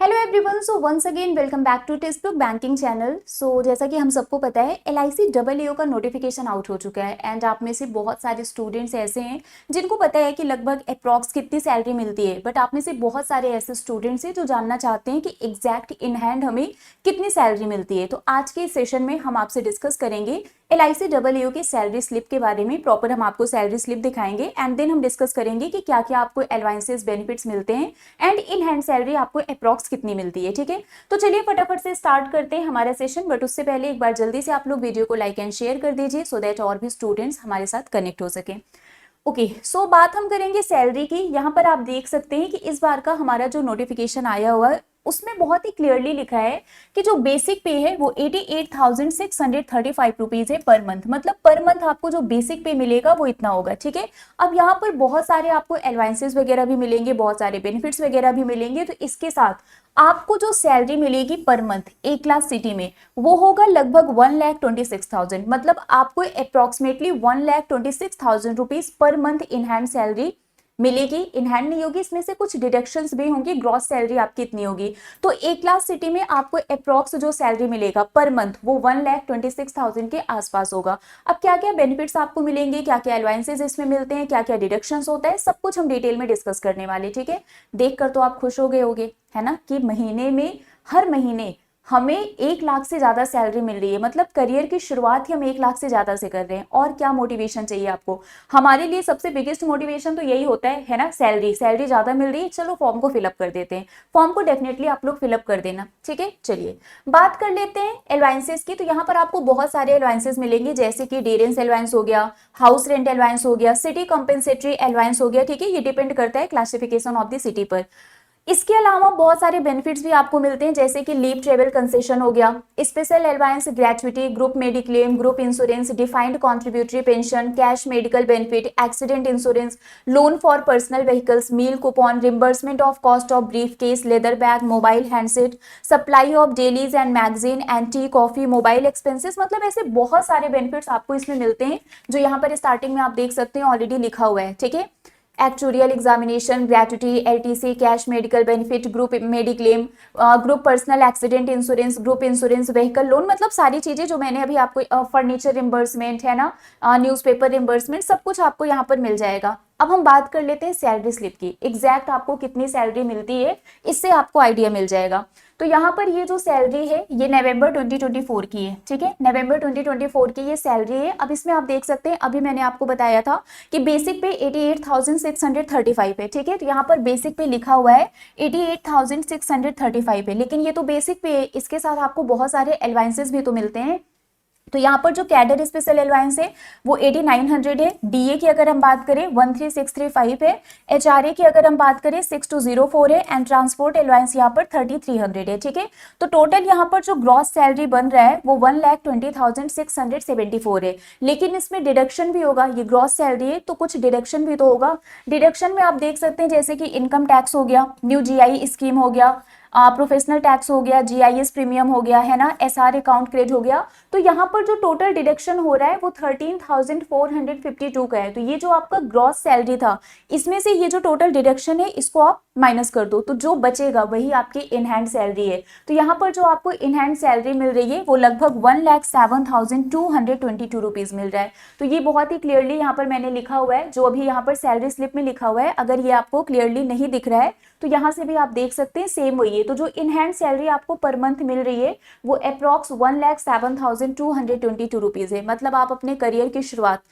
Hello everyone. So once again welcome back to text book banking channel. So जैसा कि हम सबको पता है LIC डबल का नोटिफिकेशन आउट हो चुका है एंड आप में से बहुत सारे स्टूडेंट्स ऐसे हैं जिनको पता है कि लगभग अप्रॉक्स कितनी सैलरी मिलती है, बट आप में से बहुत सारे ऐसे स्टूडेंट्स हैं जो जानना चाहते हैं कि एग्जैक्ट इन हैंड हमें कितनी सैलरी मिलती है। तो आज के इस सेशन में हम आपसे डिस्कस करेंगे LIC डबल की सैलरी स्लिप के बारे में। प्रॉपर हम आपको सैलरी स्लिप दिखाएंगे एंड देन हम डिस्कस करेंगे कि क्या क्या आपको एडवांसेस बेनिफिट्स मिलते हैं एंड इन हैंड सैलरी आपको अप्रॉक्स कितनी मिलती है। ठीक है, तो चलिए फटाफट से स्टार्ट करते हैं हमारा सेशन। बट उससे पहले एक बार जल्दी से आप लोग वीडियो को लाइक एंड शेयर कर दीजिए सो दैट और भी स्टूडेंट्स हमारे साथ कनेक्ट हो सके। ओके, सो बात हम करेंगे सैलरी की। यहाँ पर आप देख सकते हैं कि इस बार का हमारा जो नोटिफिकेशन आया हुआ है उसमें बहुत ही क्लियरली लिखा है कि जो बेसिक पे है वो 88,635 रुपीज है पर मंथ। मतलब पर मंथ आपको जो बेसिक पे मिलेगा वो इतना होगा। ठीक है, अब यहाँ पर बहुत सारे आपको एडवांसेस वगैरह भी मिलेंगे, बहुत सारे बेनिफिट्स वगैरह भी मिलेंगे। तो इसके साथ आपको जो सैलरी मिलेगी पर मंथ ए क्लास सिटी में वो होगा लगभग 1,26,000। मतलब आपको approximately 1,26,000 rupees per month in hand salary मिलेगी। इन हैंड नहीं होगी, इसमें से कुछ डिडक्शंस भी होंगी। ग्रॉस सैलरी आपकी इतनी होगी। तो ए क्लास सिटी में आपको अप्रॉक्स जो सैलरी मिलेगा पर मंथ वो 1,26,000 के आसपास होगा। अब क्या क्या बेनिफिट्स आपको मिलेंगे, क्या क्या अलाउंसेस इसमें मिलते हैं, क्या क्या डिडक्शंस होता है, सब कुछ हम डिटेल में डिस्कस करने वाले। ठीक है, देखकर तो आप खुश हो गए होगे, है ना, कि महीने में हर महीने हमें 1 लाख से ज्यादा सैलरी मिल रही है। मतलब करियर की शुरुआत ही हम 1 लाख से ज्यादा से कर रहे हैं। और क्या मोटिवेशन चाहिए आपको? हमारे लिए सबसे बिगेस्ट मोटिवेशन तो यही होता है ना, सैलरी ज्यादा मिल रही है, चलो फॉर्म को फिलअप कर देते हैं। फॉर्म को डेफिनेटली आप लोग फिलअप कर देना। ठीक है, चलिए बात कर लेते हैं एलवांसेस की। तो यहाँ पर आपको बहुत सारे एलवांसेस मिलेंगे, जैसे कि डे रेंट एलवांस हो गया, हाउस रेंट एलवांस हो गया, सिटी कॉम्पेंसेटरी एलवांस हो गया। ठीक है, ये डिपेंड करता है क्लासिफिकेशन ऑफ द सिटी पर। इसके अलावा बहुत सारे बेनिफिट्स भी आपको मिलते हैं, जैसे कि लीव ट्रेवल कंसेशन हो गया, special advance gratuity, group mediclaim, group insurance, defined contributory pension, cash medical benefit, accident insurance, loan for personal vehicles, meal coupon, reimbursement of cost of brief case, leather bag, mobile handset, supply of dailies and magazine and tea coffee, mobile expenses. मतलब ऐसे बहुत सारे benefits आपको इसमें मिलते हैं, जो यहाँ पर स्टार्टिंग में आप देख सकते हैं ऑलरेडी लिखा हुआ है। ठीक है, actuarial examination, gratuity, LTC, cash medical benefit, group mediclaim, group personal accident insurance, group insurance, vehicle loan. मतलब सारी चीजें जो मैंने अभी आपको, फर्नीचर रिम्बर्समेंट है ना, न्यूज़पेपर रिम्बर्समेंट, सब कुछ आपको यहाँ पर मिल जाएगा। अब हम बात कर लेते हैं सैलरी स्लिप की। एग्जैक्ट आपको कितनी सैलरी मिलती है इससे आपको आइडिया मिल जाएगा। तो यहाँ पर ये जो सैलरी है ये नवंबर 2024 की है। ठीक है, नवंबर 2024 की ये सैलरी है। अब इसमें आप देख सकते हैं, अभी मैंने आपको बताया था कि बेसिक पे 88,635 है। ठीक है, तो यहाँ पर बेसिक पे लिखा हुआ है 88,635 है, लेकिन ये तो बेसिक पे है, इसके साथ आपको बहुत सारे एडवांसेस भी तो मिलते हैं। तो यहाँ पर जो कैडर स्पेशल एलवांस है वो 8900 है। DA की अगर हम बात करें 13635 है। HRA की अगर हम बात करें 6204 है एंड ट्रांसपोर्ट एलवांस यहाँ पर 3300 है। ठीक है, तो टोटल यहाँ पर जो ग्रॉस सैलरी बन रहा है वो 1,20,674 है। लेकिन इसमें डिडक्शन भी होगा, ये ग्रॉस सैलरी है तो कुछ डिडक्शन भी तो होगा। डिडक्शन में आप देख सकते हैं जैसे कि इनकम टैक्स हो गया, न्यू GI स्कीम हो गया, प्रोफेशनल टैक्स हो गया, GIS प्रीमियम हो गया, है ना, SR अकाउंट क्रेडिट हो गया। तो यहाँ पर जो टोटल डिडक्शन हो रहा है वो 13,452 का है। तो ये जो आपका ग्रॉस सैलरी था इसमें से ये जो टोटल डिडक्शन है इसको आप माइनस कर दो, तो जो बचेगा वही आपकी इन हैंड सैलरी है। तो यहाँ पर जो आपको इन हैंड सैलरी मिल रही है वो लगभग 1,07,222 रुपीज मिल रहा है। तो ये बहुत ही क्लियरली यहाँ पर मैंने लिखा हुआ है, जो अभी यहाँ पर सैलरी स्लिप में लिखा हुआ है। अगर ये आपको क्लियरली नहीं दिख रहा है तो यहाँ से भी आप देख सकते हैं सेम वही है। तो जो इन हैंड सैलरी आपको पर मंथ मिल रही है वो अप्रॉक्स 1,07,222 रुपीज है। मतलब आप अपने करियर की शुरुआत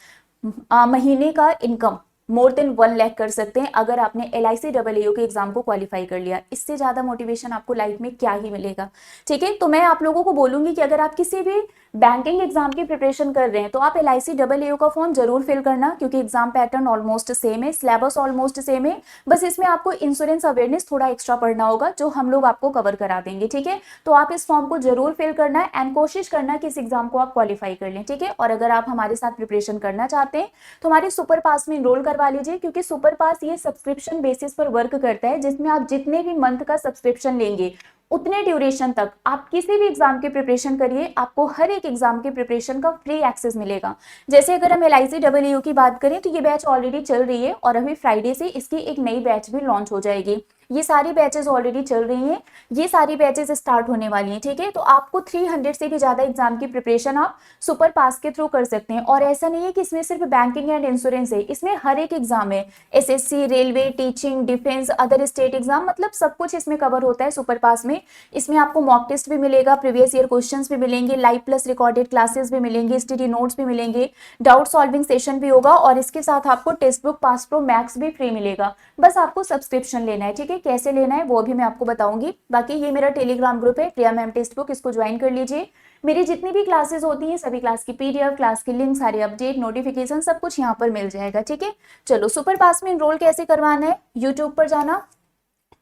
महीने का इनकम मोर देन 1 लाख कर सकते हैं अगर आपने LIC डबल के एग्जाम को क्वालिफाई कर लिया। इससे ज्यादा मोटिवेशन आपको लाइफ में क्या ही मिलेगा। ठीक है, तो मैं आप लोगों को बोलूंगी कि अगर आप किसी भी बैंकिंग एग्जाम की प्रिपरेशन कर रहे हैं तो आप LIC डबल का फॉर्म जरूर फिल करना, क्योंकि एग्जाम पैटर्न ऑलमोस्ट सेम है, सिलेबस ऑलमोस्ट सेम है। बस इसमें आपको इंश्योरेंस अवेयरनेस थोड़ा एक्स्ट्रा पढ़ना होगा, जो हम लोग आपको कवर करा देंगे। ठीक है, तो आप इस फॉर्म को जरूर फिल करना एंड कोशिश करना कि इस एग्जाम को आप क्वालिफाई कर लें। ठीक है, और अगर आप हमारे साथ प्रिपरेशन करना चाहते हैं तो हमारे सुपर पास में इनरोल करवा लीजिए, क्योंकि सुपर पास ये सब्सक्रिप्शन बेसिस पर वर्क करता है, जिसमें आप जितने भी मंथ का सब्सक्रिप्शन लेंगे उतने ड्यूरेशन तक आप किसी भी एग्जाम की प्रिपरेशन करिए, आपको हर एक एग्जाम की प्रिपरेशन का फ्री एक्सेस मिलेगा। जैसे अगर हम LIC डबल की बात करें तो ये बैच ऑलरेडी चल रही है और अभी फ्राइडे से इसकी एक नई बैच भी लॉन्च हो जाएगी। ये सारी बैचेस ऑलरेडी चल रही हैं, ये सारी बैचेस स्टार्ट होने वाली हैं, ठीक है। तो आपको 300 से भी ज़्यादा एग्जाम की प्रिपरेशन आप सुपर पास के थ्रू कर सकते हैं। और ऐसा नहीं है कि इसमें सिर्फ बैंकिंग एंड इंश्योरेंस है, इसमें हर एक एग्जाम है, SSC, railway, teaching, defence, other state exam, मतलब सब कुछ इसमें कवर होता है सुपर पास में। इसमें आपको मॉक टेस्ट भी मिलेगा, प्रीवियस ईयर क्वेश्चंस भी मिलेंगे, लाइव प्लस रिकॉर्डेड क्लासेस भी मिलेंगे, स्टडी नोट्स भी मिलेंगे, डाउट सॉल्विंग सेशन भी होगा, और इसके साथ आपको text book pass pro max भी फ्री मिलेगा। बस आपको सब्सक्रिप्शन लेना है, ठीक है। कैसे लेना है वो भी मैं आपको बताऊंगी। बाकी ये मेरा टेलीग्राम ग्रुप है, प्रिया मैम टेक्स्ट बुक, इसको ज्वाइन कर लीजिए। मेरी जितनी भी क्लासेस होती हैं सभी क्लास की पीडीएफ, क्लास की लिंक, सारे अपडेट, नोटिफिकेशन, सब कुछ यहाँ पर मिल जाएगा, ठीक है। चलो, सुपर पास में इनरोल कैसे करवाना है, यूट्यूब पर जाना,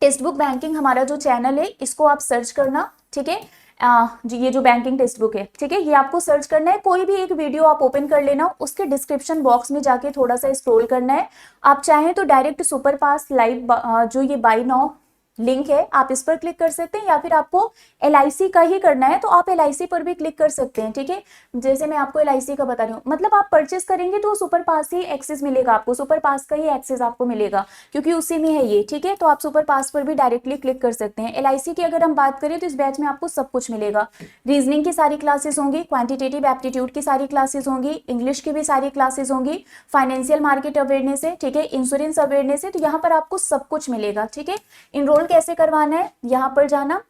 टेक्स्ट बुक बैंकिंग हमारा जो चैनल है इसको आप सर्च करना, ठीक है। जी, ये जो बैंकिंग टेक्स्ट बुक है, ठीक है, ये आपको सर्च करना है। कोई भी एक वीडियो आप ओपन कर लेना, उसके डिस्क्रिप्शन बॉक्स में जाके थोड़ा सा स्क्रॉल करना है। आप चाहें तो डायरेक्ट सुपर पास लाइव जो ये बाय नाउ लिंक है आप इस पर क्लिक कर सकते हैं, या फिर आपको एलआईसी का ही करना है तो आप एलआईसी पर भी क्लिक कर सकते हैं, ठीक है। जैसे मैं आपको एलआईसी का बता रही हूँ, मतलब आप परचेस करेंगे तो सुपर पास ही एक्सेस मिलेगा आपको, सुपर पास का ही एक्सेस आपको मिलेगा, क्योंकि उसी में है ये, ठीक है। तो आप सुपर पास पर भी डायरेक्टली क्लिक कर सकते हैं। एलआईसी की अगर हम बात करें तो इस बैच में आपको सब कुछ मिलेगा। रीजनिंग की सारी क्लासेस होंगी, क्वांटिटेटिव एप्टीट्यूड की सारी क्लासेस होंगी, इंग्लिश की भी सारी क्लासेस होंगी, फाइनेंशियल मार्केट अवेयरनेस है, ठीक है, इंश्योरेंस अवेयरनेस है, तो यहाँ पर आपको सब कुछ मिलेगा, ठीक है। इनरोल कैसे करवाना है, यहाँ पर जाना,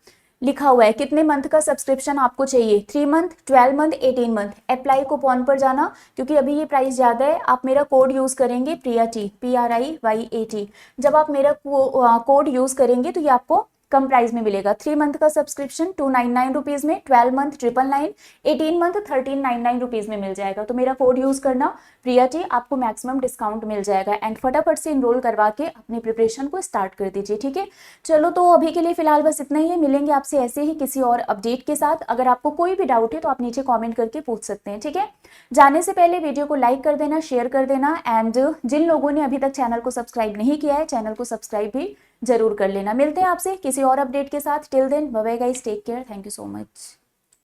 लिखा हुआ है कितने मंथ का सब्सक्रिप्शन आपको चाहिए, 3 month, 12 month, 18 month. Apply coupon पर जाना, क्योंकि अभी ये प्राइस ज़्यादा है। आप मेरा कोड यूज़ करेंगे प्रियाटी, PRIYAT। जब आप मेरा कोड यूज़ करेंगे तो ये आपको कम प्राइस में मिलेगा। 3 मंथ का सब्सक्रिप्शन 299 रुपीज़ में, 12 मंथ 999, 18 मंथ 1399 रुपीज़ में मिल जाएगा। तो मेरा कोड यूज़ करना प्रियाटी, आपको मैक्सिमम डिस्काउंट मिल जाएगा। एंड फटाफट से इनरोल करवा के अपनी प्रिपरेशन को स्टार्ट कर दीजिए, ठीक है। चलो, तो अभी के लिए फिलहाल बस इतना ही है। मिलेंगे आपसे ऐसे ही किसी और अपडेट के साथ। अगर आपको कोई भी डाउट है तो आप नीचे कमेंट करके पूछ सकते हैं, ठीक है। जाने से पहले वीडियो को लाइक कर देना, शेयर कर देना, एंड जिन लोगों ने अभी तक चैनल को सब्सक्राइब नहीं किया है, चैनल को सब्सक्राइब भी जरूर कर लेना। मिलते हैं आपसे किसी और अपडेट के साथ। Till then, bye bye guys, take care, thank you so much.